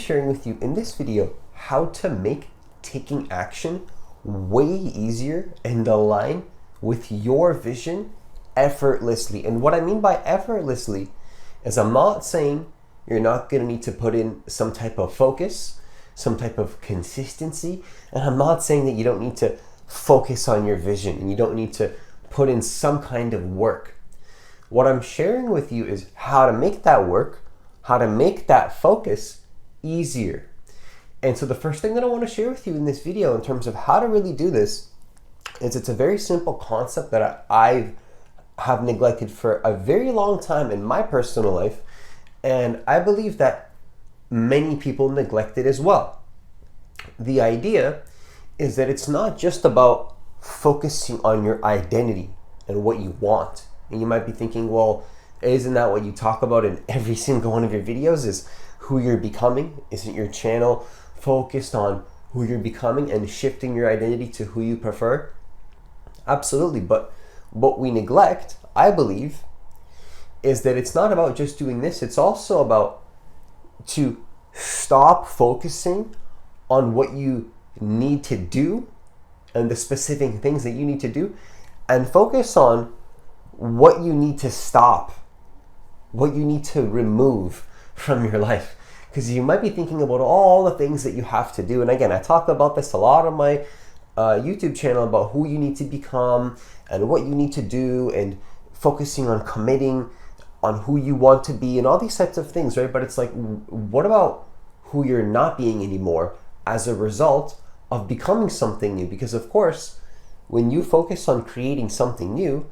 sharing with you in this video how to make taking action way easier and align with your vision effortlessly. And what I mean by effortlessly is I'm not saying you're not going to need to put in some type of focus, some type of consistency, and I'm not saying that you don't need to focus on your vision and you don't need to put in some kind of work. What I'm sharing with you is how to make that work, how to make that focus easier. And so the first thing that I want to share with you in this video in terms of how to really do this is it's a very simple concept that I have neglected for a very long time in my personal life, and I believe that many people neglect it as well. The idea is that it's not just about focusing on your identity and what you want. And you might be thinking, well, isn't that what you talk about in every single one of your videos, is who you're becoming? Isn't your channel focused on who you're becoming and shifting your identity to who you prefer? Absolutely. But what we neglect, I believe, is that it's not about just doing this. It's also about to stop focusing on what you need to do and the specific things that you need to do, and focus on what you need to stop, what you need to remove from your life. Because you might be thinking about all the things that you have to do. And again, I talk about this a lot on my YouTube channel about who you need to become and what you need to do, and focusing on committing on who you want to be and all these types of things, right? But it's like, what about who you're not being anymore as a result of becoming something new? Because of course, when you focus on creating something new,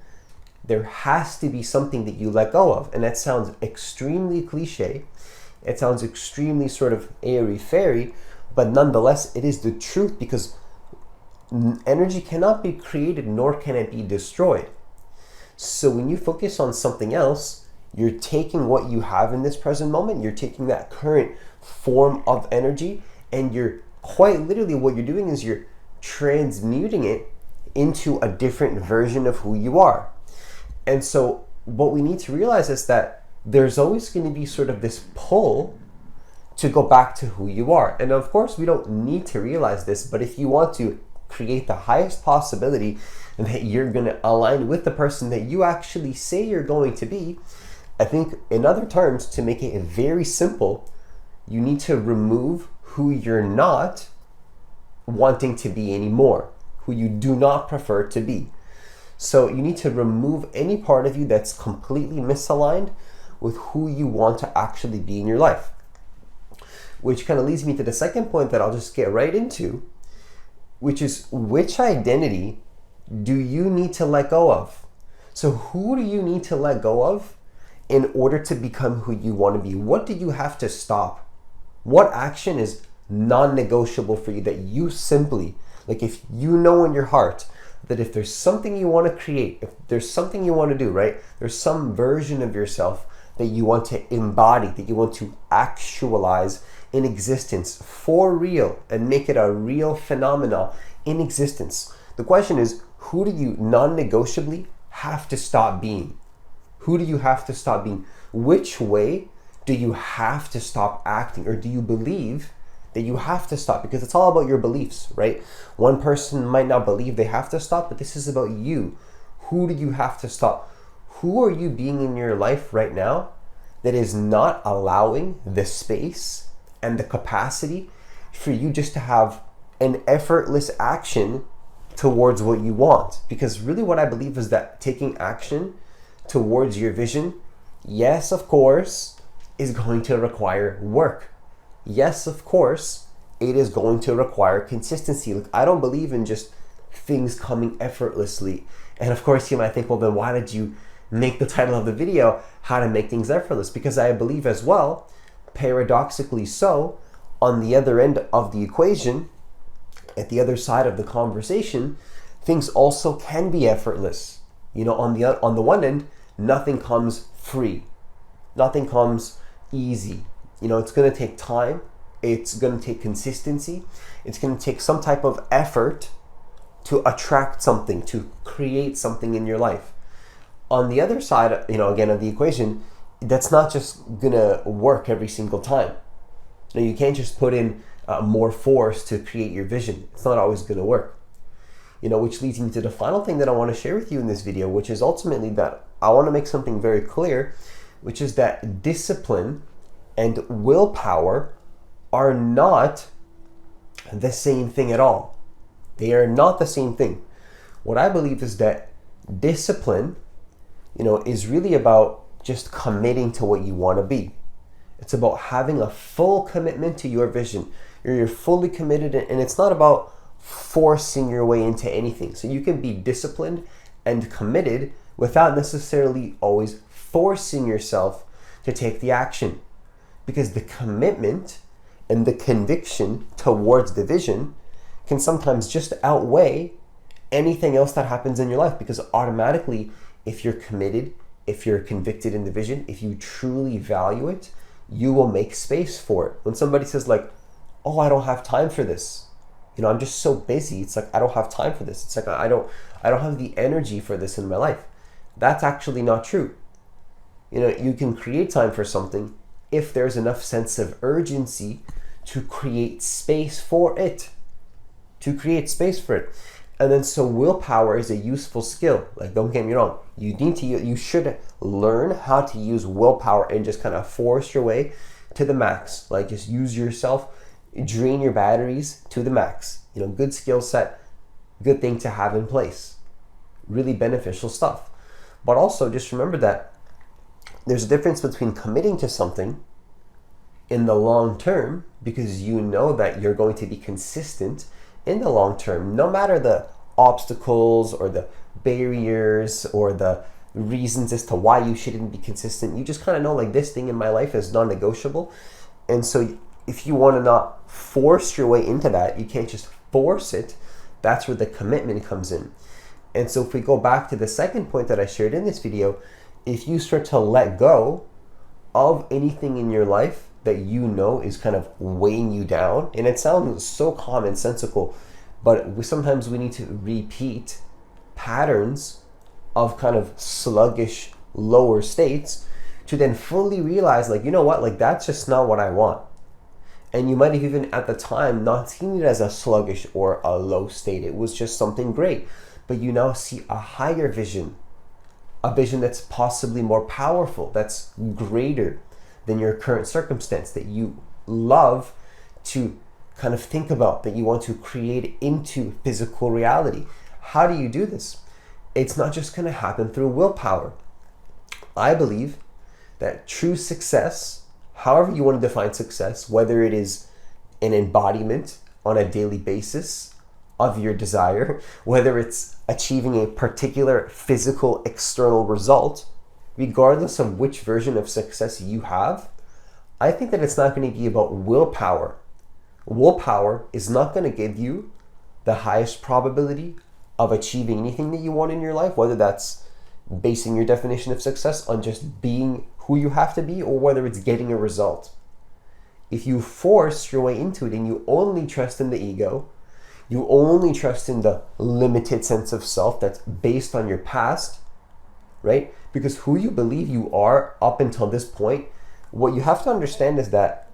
there has to be something that you let go of. And that sounds extremely cliche. It sounds extremely sort of airy-fairy, but nonetheless, it is the truth, because energy cannot be created nor can it be destroyed. So when you focus on something else, you're taking what you have in this present moment, you're taking that current form of energy, and you're quite literally, what you're doing is you're transmuting it into a different version of who you are. And so what we need to realize is that there's always going to be sort of this pull to go back to who you are. And of course, we don't need to realize this, but if you want to create the highest possibility that you're going to align with the person that you actually say you're going to be, I think in other terms, to make it very simple, you need to remove who you're not wanting to be anymore, who you do not prefer to be. So you need to remove any part of you that's completely misaligned with who you want to actually be in your life. Which kind of leads me to the second point that I'll just get right into, which is, which identity do you need to let go of? So who do you need to let go of in order to become who you want to be? What do you have to stop? What action is non-negotiable for you that you simply, like, if you know in your heart that if there's something you want to create, if there's something you want to do, right? There's some version of yourself that you want to embody, that you want to actualize in existence for real and make it a real phenomena in existence. The question is, who do you non-negotiably have to stop being? Who do you have to stop being? Which way do you have to stop acting? Or do you believe that you have to stop? Because it's all about your beliefs, right? One person might not believe they have to stop, but this is about you. Who do you have to stop? Who are you being in your life right now that is not allowing the space and the capacity for you just to have an effortless action towards what you want? Because really what I believe is that taking action towards your vision, yes, of course, is going to require work. Yes, of course, it is going to require consistency. Like, I don't believe in just things coming effortlessly. And of course, you might think, well, then why did you make the title of the video, How to Make Things Effortless? Because I believe as well, paradoxically so, on the other end of the equation, at the other side of the conversation, things also can be effortless. You know, on the one end, nothing comes free. Nothing comes easy. You know, it's going to take time. It's going to take consistency. It's going to take some type of effort to attract something, to create something in your life. On the other side, you know, again, of the equation, that's not just going to work every single time. You can't just put in more force to create your vision. It's not always going to work. Which leads me to the final thing that I want to share with you in this video, which is ultimately that I want to make something very clear, which is that discipline and willpower are not the same thing at all. They are not the same thing. What I believe is that discipline, is really about just committing to what you want to be. It's about having a full commitment to your vision. You're fully committed, and it's not about forcing your way into anything. So you can be disciplined and committed without necessarily always forcing yourself to take the action. Because the commitment and the conviction towards the vision can sometimes just outweigh anything else that happens in your life. Because automatically, if you're committed, if you're convicted in the vision, if you truly value it, you will make space for it. When somebody says like, oh, I don't have time for this, I'm just so busy, it's like I don't have time for this, it's like I don't have the energy for this in my life. That's actually not true. You can create time for something if there's enough sense of urgency to create space for it. And then so willpower is a useful skill. Like, don't get me wrong, you should learn how to use willpower and just kind of force your way to the max. Like, just use yourself, drain your batteries to the max. Good skill set, good thing to have in place. Really beneficial stuff. But also just remember that there's a difference between committing to something in the long term, because you know that you're going to be consistent in the long term, no matter the obstacles or the barriers or the reasons as to why you shouldn't be consistent. You just kind of know, like, this thing in my life is non-negotiable. And so if you want to not force your way into that, you can't just force it. That's where the commitment comes in. And so if we go back to the second point that I shared in this video, if you start to let go of anything in your life that is kind of weighing you down, and it sounds so commonsensical, but sometimes we need to repeat patterns of kind of sluggish lower states to then fully realize, like, like, that's just not what I want. And you might have even at the time not seen it as a sluggish or a low state. It was just something great. But you now see a higher vision, a vision that's possibly more powerful, that's greater than your current circumstance, that you love to kind of think about, that you want to create into physical reality. How do you do this? It's not just going to happen through willpower. I believe that true success, however you want to define success, whether it is an embodiment on a daily basis of your desire, whether it's achieving a particular physical external result, regardless of which version of success you have, I think that it's not going to be about willpower. Willpower is not going to give you the highest probability of achieving anything that you want in your life, whether that's basing your definition of success on just being who you have to be, or whether it's getting a result. If you force your way into it and you only trust in the ego, you only trust in the limited sense of self that's based on your past, right? Because who you believe you are up until this point, what you have to understand is that,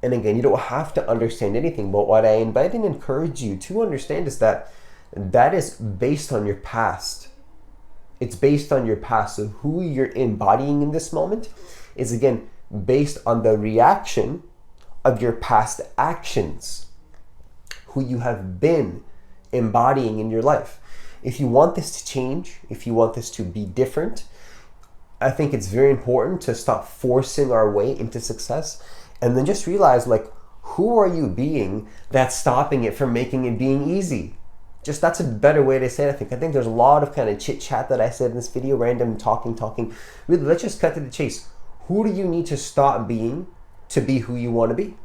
and again, you don't have to understand anything, but what I invite and encourage you to understand is that that is based on your past. It's based on your past. So who you're embodying in this moment is, again, based on the reaction of your past actions, who you have been embodying in your life. If you want this to change, if you want this to be different, I think it's very important to stop forcing our way into success, and then just realize, like, who are you being that's stopping it from making it being easy? Just, that's a better way to say it, I think. I think there's a lot of kind of chit chat that I said in this video, random talking. Really, let's just cut to the chase. Who do you need to stop being to be who you want to be?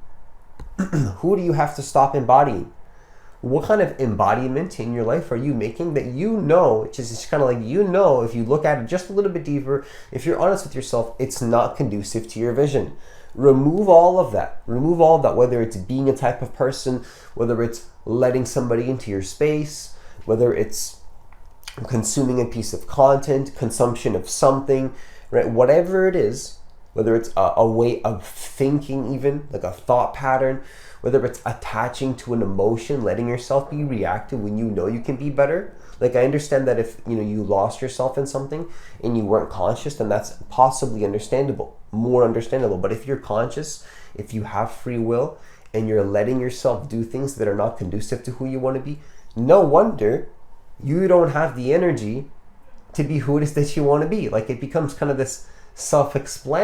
Who do you have to stop embodying? What kind of embodiment in your life are you making that just kind of like, if you look at it just a little bit deeper, if you're honest with yourself, it's not conducive to your vision. Remove all of that, whether it's being a type of person, whether it's letting somebody into your space, whether it's consuming a piece of content, consumption of something, right? Whatever it is, whether it's a way of thinking, even like a thought pattern, whether it's attaching to an emotion, letting yourself be reactive when you know you can be better. Like, I understand that if you lost yourself in something and you weren't conscious, then that's possibly understandable, more understandable. But if you're conscious, if you have free will, and you're letting yourself do things that are not conducive to who you want to be, no wonder you don't have the energy to be who it is that you want to be. Like, it becomes kind of this self-explanatory